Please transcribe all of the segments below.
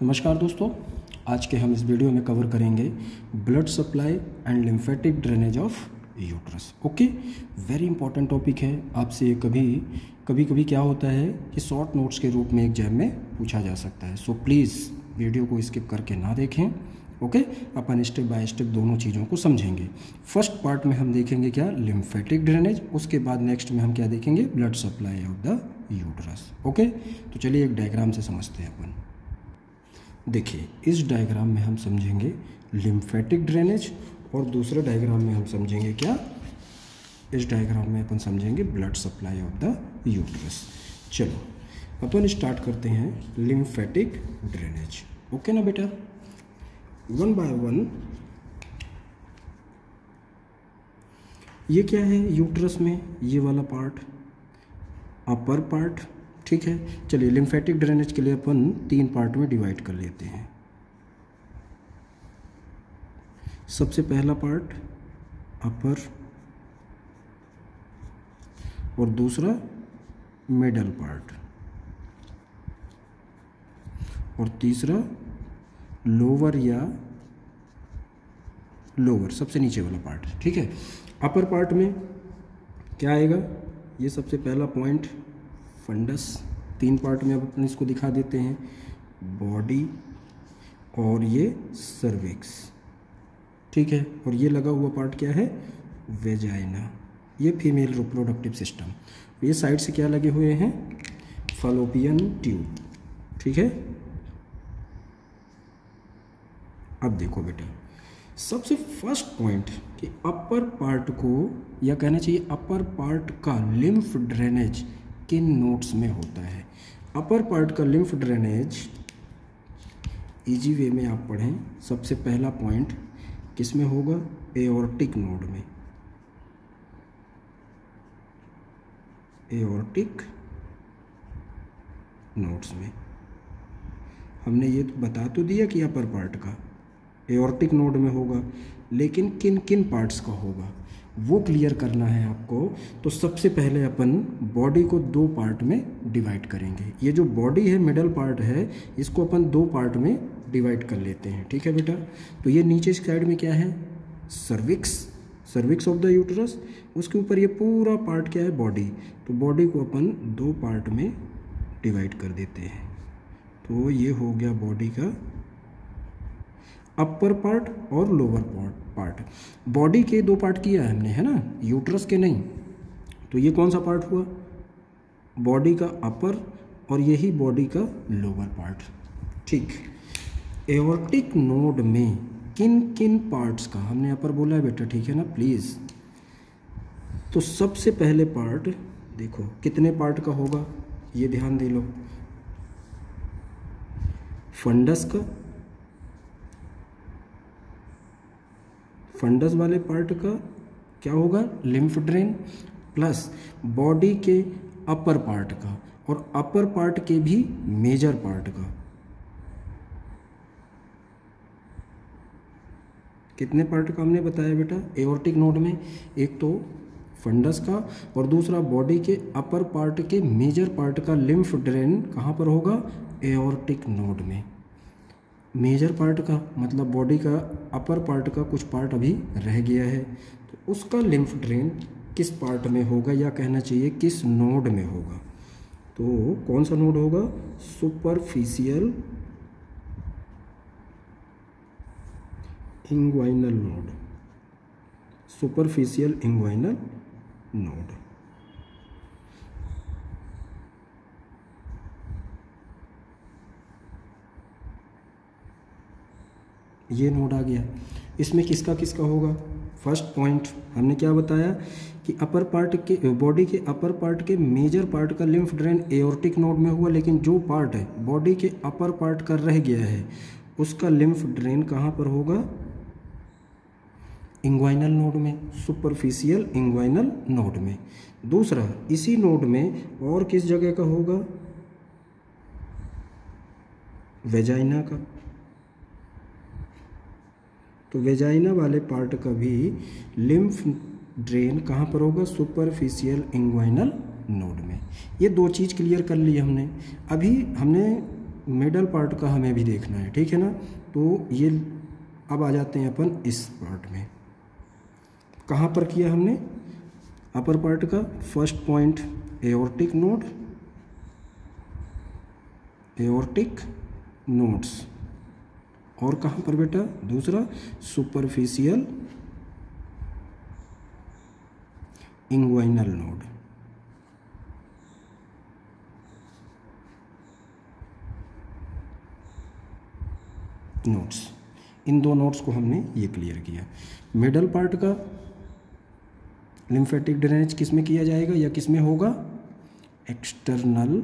नमस्कार दोस्तों, आज के हम इस वीडियो में कवर करेंगे blood supply and lymphatic drainage of uterus. Okay, very important topic है। आपसे कभी क्या होता है कि शॉर्ट नोट्स के रूप में एग्जाम में पूछा जा सकता है। सो प्लीज़ वीडियो को स्किप करके ना देखें। Okay, upon step by step दोनों चीज़ों को समझेंगे। फर्स्ट पार्ट में हम देखेंगे क्या, लिम्फेटिक ड्रेनेज। उसके बाद नेक्स्ट में हम क्या देखेंगे, blood supply of the uterus. Okay, तो चलिए एक डायग्राम से समझते हैं अपन। देखिए, इस डायग्राम में हम समझेंगे लिम्फेटिक ड्रेनेज और दूसरे डायग्राम में हम समझेंगे क्या, इस डायग्राम में अपन समझेंगे blood supply of the uterus. चलो अपन स्टार्ट करते हैं लिम्फेटिक ड्रेनेज। ओके ना बेटा, वन बाय वन। ये क्या है यूट्रस में, ये वाला पार्ट, अपर पार्ट, ठीक है। चलिए लिम्फेटिक ड्रेनेज के लिए अपन 3 पार्ट में डिवाइड कर लेते हैं। सबसे पहला पार्ट अपर और दूसरा मिडल पार्ट और तीसरा लोअर या लोअर, सबसे नीचे वाला पार्ट, ठीक है। अपर पार्ट में क्या आएगा, ये सबसे पहला पॉइंट फंडस। 3 पार्ट में अब अपन इसको दिखा देते हैं, बॉडी और ये सर्विक्स, ठीक है। और ये लगा हुआ पार्ट क्या है, वेजाइना, ये फीमेल रिप्रोडक्टिव सिस्टम। ये साइड से क्या लगे हुए हैं, फैलोपियन ट्यूब, ठीक है। अब देखो बेटा, सबसे फर्स्ट पॉइंट कि अपर पार्ट को, या कहना चाहिए अपर पार्ट का लिम्फ ड्रेनेज किन नोड्स में होता है। अपर पार्ट का लिम्फ ड्रेनेज इजी वे में आप पढ़ें, सबसे पहला पॉइंट किस में होगा, एओर्टिक नोड में। एओर्टिक नोड्स में हमने ये बता तो दिया कि अपर पार्ट का एओर्टिक नोड में होगा, लेकिन किन किन पार्ट्स का होगा वो क्लियर करना है आपको। तो सबसे पहले अपन बॉडी को 2 पार्ट में डिवाइड करेंगे। ये जो बॉडी है, मिडल पार्ट है, इसको अपन 2 पार्ट में डिवाइड कर लेते हैं, ठीक है बेटा। तो ये नीचे साइड में क्या है, cervix, cervix of the uterus. उसके ऊपर ये पूरा पार्ट क्या है, बॉडी। तो बॉडी को अपन 2 पार्ट में डिवाइड कर देते हैं। तो ये हो गया बॉडी का अपर पार्ट और लोअर पार्ट। बॉडी के 2 पार्ट किया है हमने, है ना, यूट्रस के नहीं। तो ये कौन सा पार्ट हुआ, बॉडी का अपर और यही बॉडी का लोअर पार्ट, ठीक। एओर्टिक नोड में किन किन पार्ट्स का, हमने अपर बोला है बेटा, ठीक है ना, प्लीज़। तो सबसे पहले पार्ट देखो कितने पार्ट का होगा, ये ध्यान दे लो, फंडस का, फंडस वाले पार्ट का क्या होगा, लिम्फ ड्रेन, प्लस बॉडी के अपर पार्ट का और अपर पार्ट के भी मेजर पार्ट का। कितने पार्ट का हमने बताया बेटा एओर्टिक नोड में, एक तो फंडस का और दूसरा बॉडी के अपर पार्ट के मेजर पार्ट का लिम्फ ड्रेन कहाँ पर होगा, एओर्टिक नोड में। मेजर पार्ट का मतलब बॉडी का अपर पार्ट का कुछ पार्ट अभी रह गया है, तो उसका लिम्फ ड्रेन किस पार्ट में होगा, या कहना चाहिए किस नोड में होगा। तो कौन सा नोड होगा, superficial inguinal node, superficial inguinal node. ये नोड आ गया। इसमें किसका किसका होगा, फर्स्ट पॉइंट हमने क्या बताया कि अपर पार्ट के, बॉडी के अपर पार्ट के मेजर पार्ट का लिम्फ ड्रेन एओर्टिक नोड में हुआ, लेकिन जो पार्ट है बॉडी के अपर पार्ट का रह गया है उसका लिम्फ ड्रेन कहाँ पर होगा, इंग्वाइनल नोड में, सुपरफिशियल इंग्वाइनल नोड में। दूसरा इसी नोड में और किस जगह का होगा, वेजाइना का। तो वेजाइना वाले पार्ट का भी लिम्फ ड्रेन कहाँ पर होगा, सुपरफिशियल इंग्वाइनल नोड में। ये 2 चीज़ क्लियर कर ली हमने। अभी हमने मिडल पार्ट का हमें भी देखना है, ठीक है ना। तो ये अब आ जाते हैं अपन इस पार्ट में। कहाँ पर किया हमने अपर पार्ट का? First point aortic node, aortic nodes, और कहाँ पर बेटा दूसरा सुपरफिशियल इंग्वाइनल नोड। नोड्स, इन दो नोड्स को हमने ये क्लियर किया। मिडल पार्ट का लिम्फेटिक ड्रेनेज किस में किया जाएगा या किस में होगा? एक्सटर्नल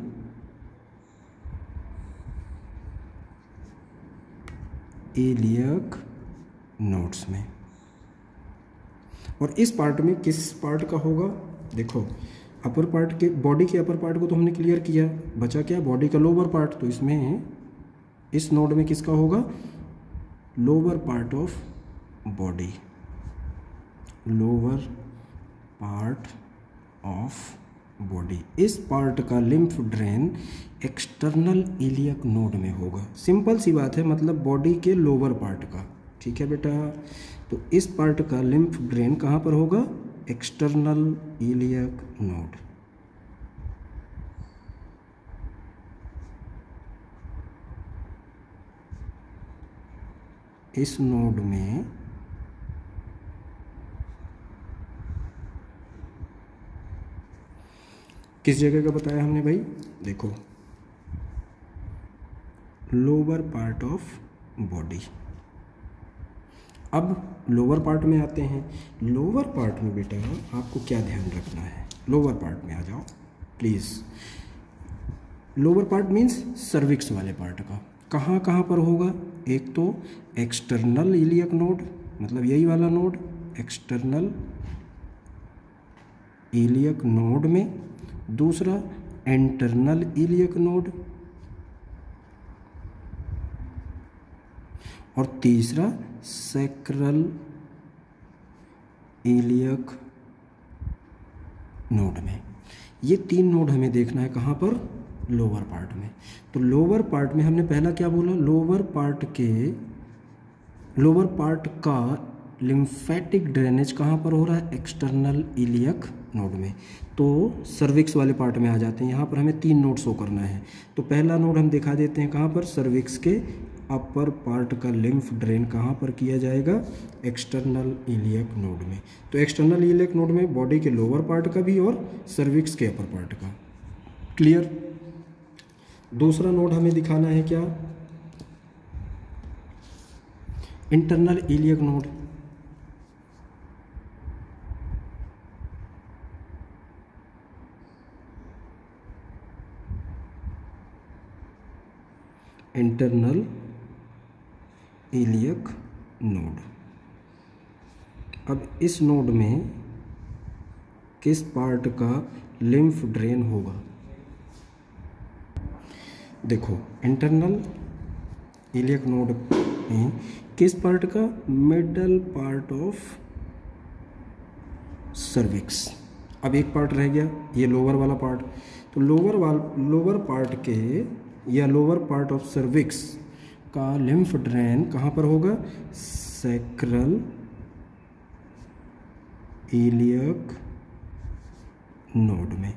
इलियक नोड्स में। और इस पार्ट में किस पार्ट का होगा? देखो अपर पार्ट के, बॉडी के अपर पार्ट को तो हमने क्लियर किया, बचा क्या? बॉडी का लोअर पार्ट। तो इसमें इस नोड में किसका होगा? Lower part of body, lower part of body. इस पार्ट का lymph drain external iliac node में होगा। सिंपल सी बात है, मतलब बॉडी के लोअर पार्ट का, ठीक है बेटा। तो इस पार्ट का लिम्फ ड्रेन कहाँ पर होगा? External iliac node. इस नोड में किस जगह का बताया हमने भाई? देखो लोअर पार्ट ऑफ बॉडी। अब लोअर पार्ट में आते हैं। लोअर पार्ट में बेटा आपको क्या ध्यान रखना है? लोअर पार्ट में आ जाओ please. Lower part means cervix वाले पार्ट का। कहाँ कहाँ पर होगा? एक तो एक्सटर्नल इलियक नोड, मतलब यही वाला नोड एक्सटर्नल इलियक नोड में, दूसरा इंटरनल इलियक नोड, और तीसरा सैक्रल इलियक नोड में। ये तीन नोड हमें देखना है कहाँ पर? लोअर पार्ट में। तो लोअर पार्ट में हमने पहला क्या बोला? लोअर पार्ट का लिम्फेटिक ड्रेनेज कहाँ पर हो रहा है? एक्सटर्नल इलियक नोड में। तो सर्विक्स वाले पार्ट में आ जाते हैं। यहाँ पर हमें तीन नोड शो करना है। तो पहला नोड हम दिखा देते हैं कहाँ पर? सर्विक्स के अपर पार्ट का लिम्फ ड्रेन कहाँ पर किया जाएगा? एक्सटर्नल इलियक नोड में। तो एक्सटर्नल इलियक नोड में बॉडी के लोअर पार्ट का भी और सर्विक्स के अपर पार्ट का। क्लियर? दूसरा नोड हमें दिखाना है क्या? Internal iliac node. Internal iliac node. अब इस नोड में किस पार्ट का लिम्फ ड्रेन होगा? देखो इंटरनल इलियक नोड में किस पार्ट का? Middle part of cervix. अब एक पार्ट रह गया, ये लोअर वाला पार्ट। तो लोअर पार्ट के या लोअर पार्ट ऑफ सर्विक्स का लिम्फ ड्रेन कहाँ पर होगा? सैक्रल इलियक नोड में।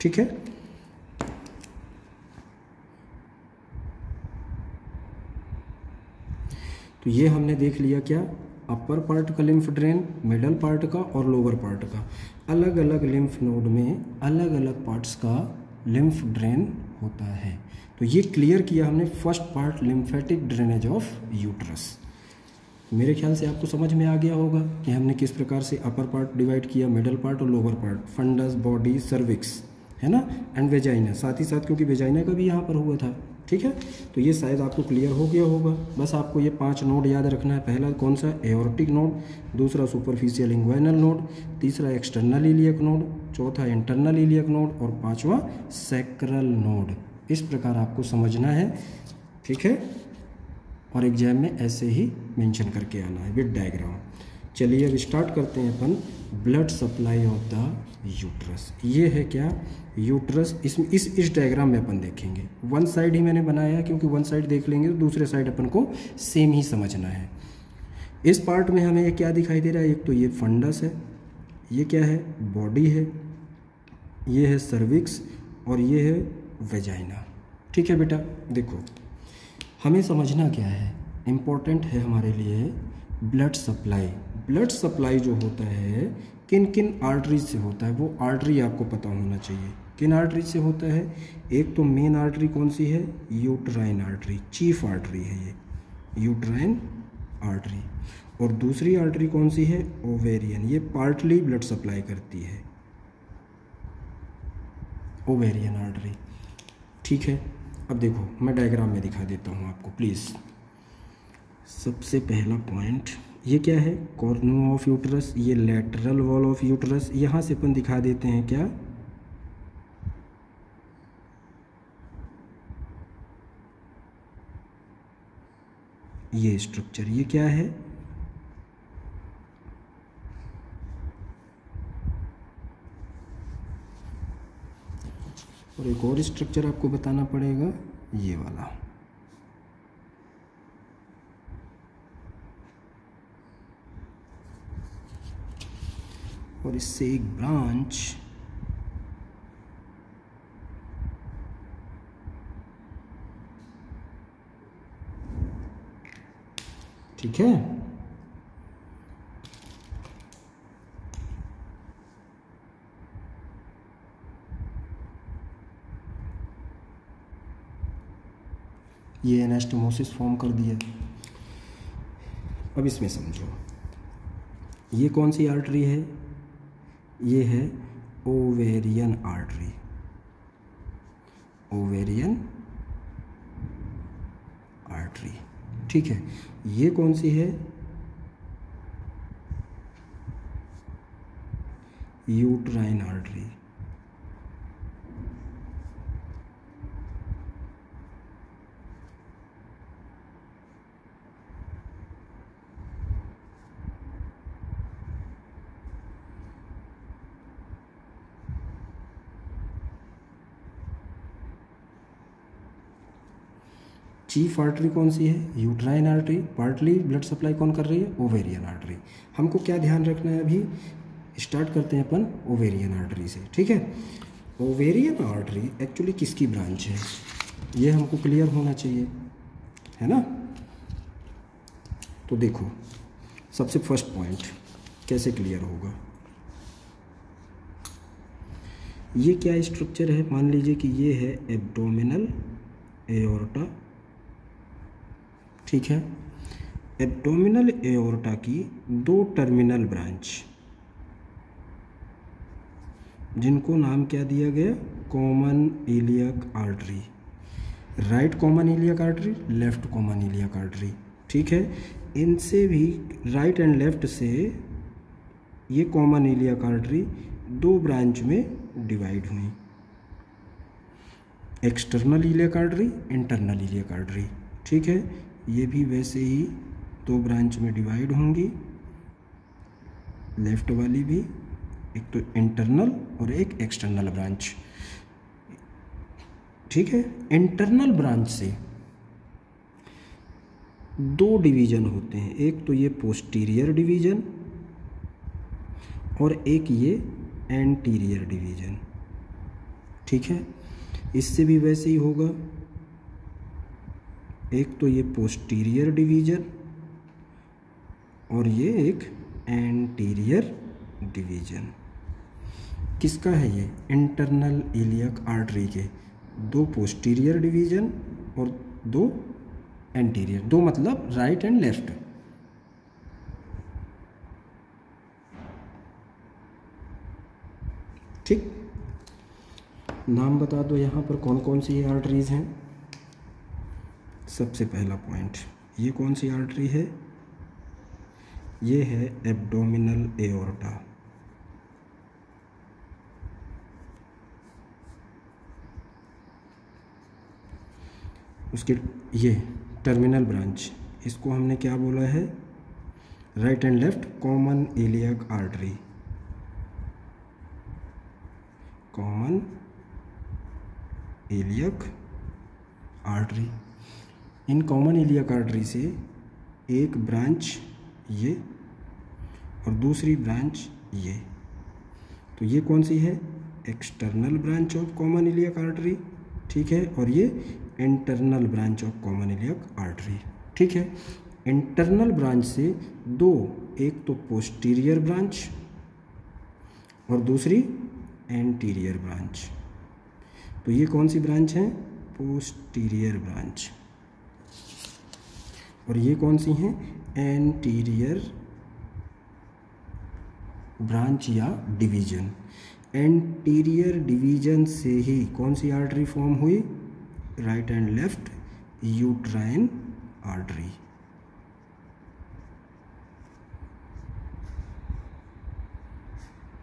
ठीक है। तो ये हमने देख लिया क्या? अपर पार्ट का लिम्फ ड्रेन, मिडल पार्ट का और लोअर पार्ट का। अलग अलग लिम्फ नोड में अलग अलग पार्ट्स का लिम्फ ड्रेन होता है। तो ये क्लियर किया हमने first part, lymphatic drainage of uterus. मेरे ख्याल से आपको समझ में आ गया होगा कि हमने किस प्रकार से अपर पार्ट डिवाइड किया, मिडल पार्ट और lower part, fundus, body, cervix, है ना, एंड वेजाइना। साथ ही साथ क्योंकि वेजाइना का भी यहाँ पर हुआ था। ठीक है, तो ये शायद आपको क्लियर हो गया होगा। बस आपको ये 5 नोड याद रखना है। पहला कौन सा? एओर्टिक नोड, दूसरा सुपरफिशियल इंग्वाइनल नोड, तीसरा एक्सटर्नल इलियक नोड, चौथा इंटरनल इलियक नोड और पांचवा सैक्रल नोड। इस प्रकार आपको समझना है। ठीक है, और एग्जाम में ऐसे ही मेंशन करके आना है विद डायग्राम। चलिए अब स्टार्ट करते हैं अपन blood supply of the uterus. ये है क्या, यूट्रस। इस डायग्राम में अपन देखेंगे, वन साइड ही मैंने बनाया है क्योंकि वन साइड देख लेंगे तो दूसरे साइड अपन को सेम ही समझना है। इस पार्ट में हमें ये क्या दिखाई दे रहा है, एक तो ये फंडस है, ये क्या है, बॉडी है, ये है सर्विक्स और ये है वेजाइना। ठीक है बेटा, देखो हमें समझना क्या है, इम्पोर्टेंट है हमारे लिए ब्लड सप्लाई। ब्लड सप्लाई जो होता है किन किन आर्टरीज से होता है, वो आर्टरी आपको पता होना चाहिए। किन आर्टरी से होता है, एक तो मेन आर्टरी कौन सी है, यूट्राइन आर्टरी, चीफ आर्टरी है ये यूट्राइन आर्टरी। और दूसरी आर्टरी कौन सी है, ओवेरियन, ये पार्टली ब्लड सप्लाई करती है, ओवेरियन आर्टरी। ठीक है, अब देखो मैं डायग्राम में दिखा देता हूँ आपको प्लीज़। सबसे पहला पॉइंट ये क्या है, कॉर्नर ऑफ यूट्रस, ये लेटरल वॉल ऑफ यूट्रस। यहाँ से अपन दिखा देते हैं क्या, ये स्ट्रक्चर, ये क्या है, और एक और स्ट्रक्चर आपको बताना पड़ेगा, ये वाला। और इससे एक ब्रांच ठीक है। ये एनास्टोमोसिस फॉर्म कर दिया। अब इसमें समझो, ये कौन सी आर्टरी है, ये है ओवेरियन आर्टरी, ओवेरियन आर्टरी। ठीक है, ये कौन सी है, यूट्राइन आर्टरी। चीफ आर्टरी कौन सी है, uterine artery. Partly blood supply कौन कर रही है, ओवेरियन आर्टरी। हमको क्या ध्यान रखना है, अभी स्टार्ट करते हैं अपन ओवेरियन आर्टरी से। ठीक है, ओवेरियन आर्टरी एक्चुअली किसकी ब्रांच है, ये हमको क्लियर होना चाहिए, है ना। तो देखो सबसे फर्स्ट पॉइंट कैसे क्लियर होगा, ये क्या स्ट्रक्चर है, मान लीजिए कि ये है एब्डोमिनल एओर्टा। ठीक है, एब्डोमिनल एओर्टा की दो टर्मिनल ब्रांच, जिनको नाम क्या दिया गया, common iliac artery, right common iliac artery, left common iliac artery. ठीक है, इनसे भी राइट एंड लेफ्ट से ये कॉमन इलियक आर्टरी दो ब्रांच में डिवाइड हुई, external iliac artery, internal iliac artery. ठीक है, ये भी वैसे ही दो ब्रांच में डिवाइड होंगी, लेफ्ट वाली भी, एक तो इंटरनल और एक एक्सटर्नल ब्रांच। ठीक है, इंटरनल ब्रांच से दो डिवीजन होते हैं, एक तो ये पोस्टीरियर डिवीजन और एक ये एंटीरियर डिवीजन। ठीक है, इससे भी वैसे ही होगा, एक तो ये पोस्टीरियर डिवीजन और ये एक एंटीरियर डिवीजन। किसका है ये, इंटरनल इलियक आर्टरी के दो पोस्टीरियर डिवीजन और दो एंटीरियर, दो मतलब राइट एंड लेफ्ट। ठीक, नाम बता दो यहाँ पर कौन कौन सी आर्टरीज हैं। सबसे पहला पॉइंट, ये कौन सी आर्टरी है, ये है एब्डोमिनल एओर्टा। उसके ये टर्मिनल ब्रांच, इसको हमने क्या बोला है, right and left common iliac artery, common iliac artery. In common iliac artery से एक ब्रांच ये और दूसरी ब्रांच ये, तो ये कौन सी है, external branch of common iliac artery, ठीक है, और ये internal branch of common iliac artery, ठीक है। इंटरनल ब्रांच से दो, एक तो पोस्टीरियर ब्रांच और दूसरी एंटीरियर ब्रांच, तो ये कौन सी ब्रांच है, पोस्टीरियर ब्रांच, और ये कौन सी हैं, एंटीरियर ब्रांच या डिवीजन। एंटीरियर डिवीजन से ही कौन सी आर्टरी फॉर्म हुई, right and left uterine artery.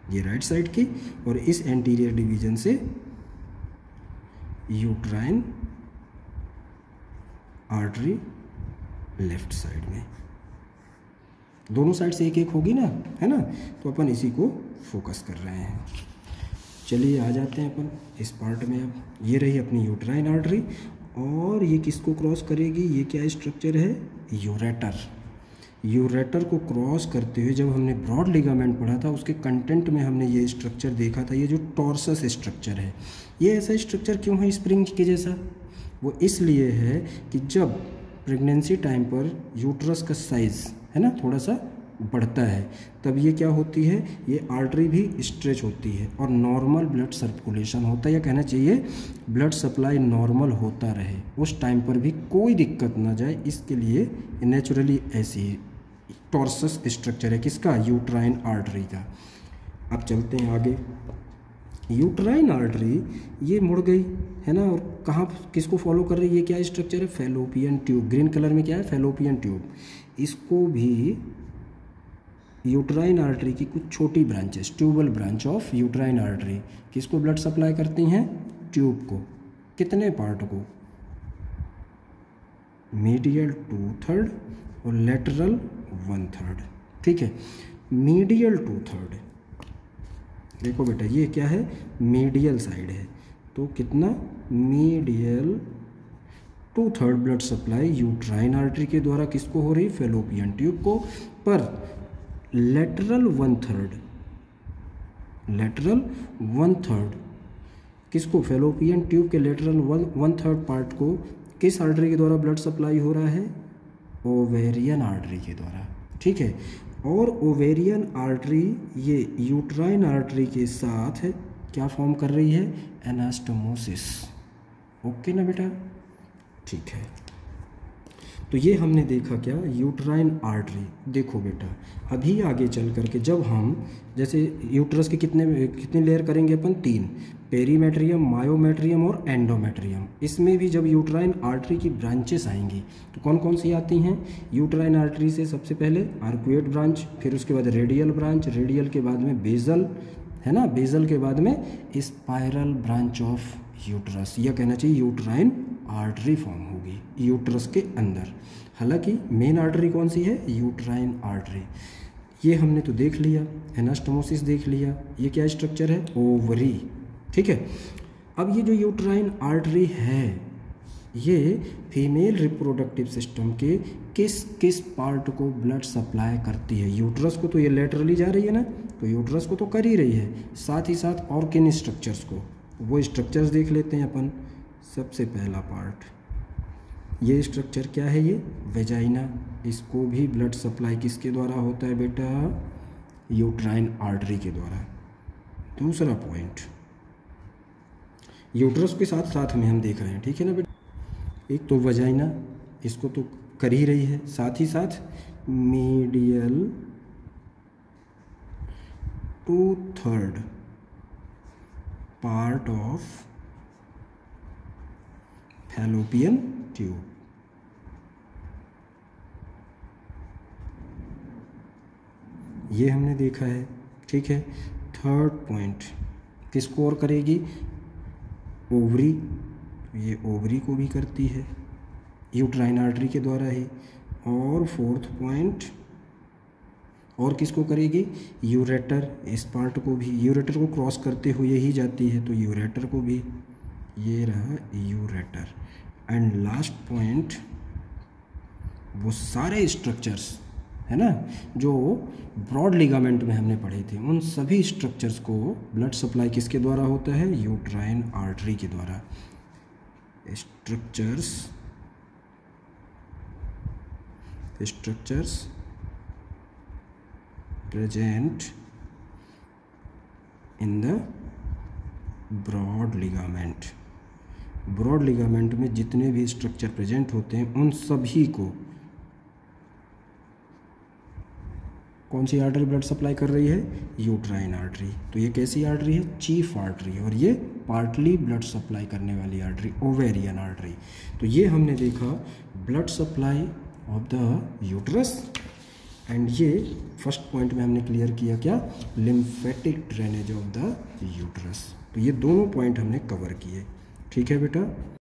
ये राइट साइड की, और इस एंटीरियर डिवीजन से यूट्राइन आर्टरी लेफ्ट साइड में, दोनों साइड से एक एक होगी ना, है ना, तो अपन इसी को फोकस कर रहे हैं। चलिए आ जाते हैं अपन इस पार्ट में। अब ये रही अपनी यूट्राइन आर्टरी, और ये किसको क्रॉस करेगी, ये क्या स्ट्रक्चर है, यूरेटर। यूरेटर को क्रॉस करते हुए जब हमने ब्रॉड लिगामेंट पढ़ा था, उसके कंटेंट में हमने ये स्ट्रक्चर देखा था, ये जो टॉर्सस स्ट्रक्चर है, ये ऐसा स्ट्रक्चर क्यों है स्प्रिंग के जैसा, वो इसलिए है कि जब प्रेगनेंसी टाइम पर यूट्रस का साइज़ है ना थोड़ा सा बढ़ता है, तब ये क्या होती है, ये आर्टरी भी स्ट्रेच होती है और नॉर्मल ब्लड सर्कुलेशन होता है, या कहना चाहिए ब्लड सप्लाई नॉर्मल होता रहे, उस टाइम पर भी कोई दिक्कत ना जाए, इसके लिए नेचुरली ऐसी टॉर्सस स्ट्रक्चर है किसका, यूट्राइन आर्टरी का। अब चलते हैं आगे। यूट्राइन आर्टरी ये मुड़ गई है ना, और कहाँ किसको फॉलो कर रही है, ये क्या स्ट्रक्चर है, फैलोपियन ट्यूब, ग्रीन कलर में क्या है, फैलोपियन ट्यूब। इसको भी यूट्राइन आर्टरी की कुछ छोटी branches, tubal branch of uterine artery किसको ब्लड सप्लाई करती हैं, ट्यूब को, कितने पार्ट को, मीडियल 2/3 और लेटरल 1/3, ठीक है। मीडियल 2/3, देखो बेटा ये क्या है, मीडियल साइड है, तो कितना, medial 2/3 blood supply uterine artery के द्वारा किसको हो रही, फैलोपियन ट्यूब को, पर लेटरल 1/3, लेटरल 1/3 किसको, फैलोपियन ट्यूब के लेटरल 1/3 पार्ट को किस आर्टरी के द्वारा ब्लड सप्लाई हो रहा है, ओवेरियन आर्टरी के द्वारा, ठीक है। और ओवेरियन आर्टरी ये यूट्राइन आर्टरी के साथ क्या फॉर्म कर रही है, एनास्टोमोसिस, ओके ना बेटा, ठीक है। तो ये हमने देखा क्या, यूट्राइन आर्टरी। देखो बेटा अभी आगे चल करके जब हम जैसे यूट्रस के कितने लेयर करेंगे अपन, 3, पेरीमेट्रियम, मायोमेट्रियम और एंडोमेट्रियम। इसमें भी जब यूट्राइन आर्टरी की ब्रांचेस आएंगी तो कौन कौन सी आती हैं, यूट्राइन आर्टरी से सबसे पहले आर्कुएट ब्रांच, फिर उसके बाद रेडियल ब्रांच, रेडियल के बाद में बेजल, है ना, बेजल के बाद में स्पाइरल ब्रांच ऑफ यूट्रस, यह कहना चाहिए यूट्राइन आर्टरी फॉर्म होगी यूट्रस के अंदर। हालांकि मेन आर्टरी कौन सी है, यूट्राइन आर्टरी। ये हमने तो देख लिया, एनास्टोमोसिस देख लिया, ये क्या स्ट्रक्चर है, ओवरी, ठीक है। अब ये जो यूट्राइन आर्टरी है ये फीमेल रिप्रोडक्टिव सिस्टम के किस किस पार्ट को ब्लड सप्लाई करती है, यूट्रस को तो ये लेटरली जा रही है ना, तो यूट्रस को तो कर ही रही है, साथ ही साथ और किन स्ट्रक्चर्स को, वो स्ट्रक्चर्स देख लेते हैं अपन। सबसे पहला पार्ट ये स्ट्रक्चर क्या है, ये वेजाइना, इसको भी ब्लड सप्लाई किसके द्वारा होता है बेटा, यूट्राइन आर्टरी के द्वारा। दूसरा पॉइंट यूट्रस के साथ साथ में हम देख रहे हैं, ठीक है ना बेटा, एक तो वेजाइना, इसको तो कर ही रही है, साथ ही साथ medial 2/3 part of fallopian tube, ये हमने देखा है, ठीक है। थर्ड पॉइंट किसको और करेगी, ओवरी, ये ओवरी को भी करती है यूट्राइन आर्टरी के द्वारा ही। और फोर्थ पॉइंट और किसको करेगी, यूरेटर, इस पार्ट को भी, यूरेटर को क्रॉस करते हुए ही जाती है तो यूरेटर को भी, ये रहा यूरेटर। एंड लास्ट पॉइंट, वो सारे स्ट्रक्चर्स है ना जो ब्रॉड लिगामेंट में हमने पढ़े थे, उन सभी स्ट्रक्चर्स को ब्लड सप्लाई किसके द्वारा होता है, यूट्राइन आर्टरी के द्वारा। Structures present in the broad ligament, broad ligament में जितने भी स्ट्रक्चर प्रेजेंट होते हैं उन सभी को कौन सी आर्टरी ब्लड सप्लाई कर रही है, यूट्राइन आर्टरी। तो ये कैसी आर्टरी है, चीफ आर्टरी, और ये पार्टली ब्लड सप्लाई करने वाली आर्टरी, ओवेरियन आर्टरी। तो ये हमने देखा blood supply of the uterus, and ये फर्स्ट पॉइंट में हमने क्लियर किया क्या, lymphatic drainage of the uterus. तो ये दोनों पॉइंट हमने कवर किए, ठीक है बेटा।